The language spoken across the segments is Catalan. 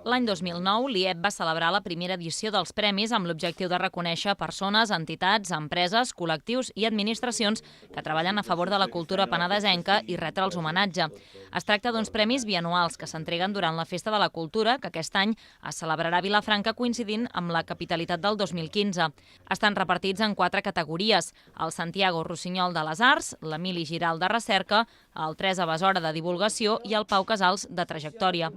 L'any 2009, l'IEP va celebrar la primera edició dels premis amb l'objectiu de reconèixer persones, entitats, empreses, col·lectius i administracions que treballen a favor de la cultura penedesenca i retre'ls homenatge. Es tracta d'uns premis bianuals que s'entreguen durant la Festa de la Cultura, que aquest any es celebrarà a Vilafranca coincidint amb la capitalitat del 2015. Estan repartits en 4 categories: el Santiago Rossinyol de les Arts, l'Emili Giral de Recerca, el Teresa Besora de Divulgació i el Pau Casals de Trajectòria.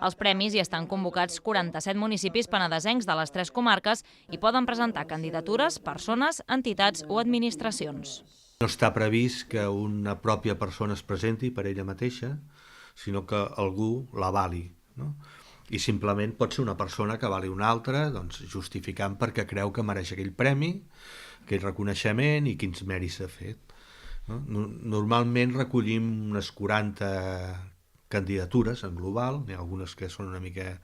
Els premis hi estan convocats 47 municipis penedesencs de les 3 comarques i poden presentar candidatures, persones, entitats o administracions. No està previst que una pròpia persona es presenti per ella mateixa, sinó que algú l'avali, no? I simplement pot ser una persona que avali una altra, doncs, justificant perquè creu que mereix aquell premi, aquell reconeixement i quins mèrits ha fet. No? Normalment recollim unes 40 candidatures en global, n'hi ha algunes que són una mica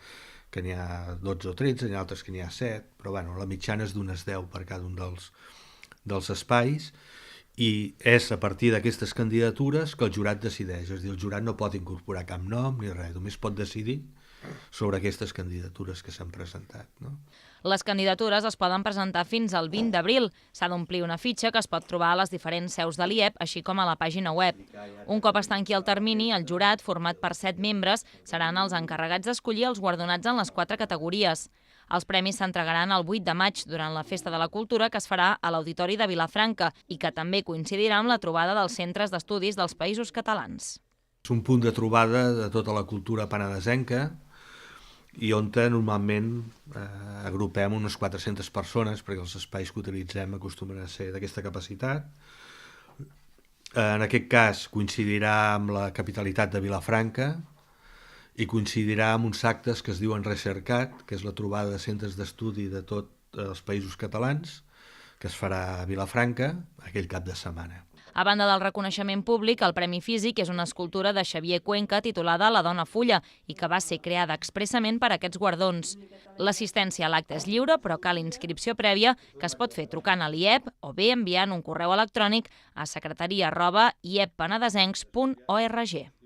que n'hi ha 12 o 13, n'hi ha altres que n'hi ha 7, però bueno, la mitjana és d'unes 10 per cada un dels espais, i és a partir d'aquestes candidatures que el jurat decideix, és a dir, el jurat no pot incorporar cap nom ni res, només pot decidir sobre aquestes candidatures que s'han presentat, no? Les candidatures es poden presentar fins al 20 d'abril. S'ha d'omplir una fitxa que es pot trobar a les diferents seus de l'IEP, així com a la pàgina web. Un cop es tanqui el termini, el jurat, format per 7 membres, seran els encarregats d'escollir els guardonats en les 4 categories. Els premis s'entregaran el 8 de maig durant la Festa de la Cultura, que es farà a l'Auditori de Vilafranca i que també coincidirà amb la trobada dels centres d'estudis dels Països Catalans. És un punt de trobada de tota la cultura penedesenca i on normalment agrupem unes 400 persones, perquè els espais que utilitzem acostumen a ser d'aquesta capacitat. En aquest cas coincidirà amb la capitalitat de Vilafranca i coincidirà amb uns actes que es diuen Recercat, que és la trobada de centres d'estudi de tots els països catalans, que es farà a Vilafranca aquell cap de setmana. A banda del reconeixement públic, el Premi Físic és una escultura de Xavier Cuenca titulada La dona fulla i que va ser creada expressament per a aquests guardons. L'assistència a l'acte és lliure, però cal inscripció prèvia que es pot fer trucant a l'IEP o bé enviant un correu electrònic a secretaria@ieppenedesencs.org.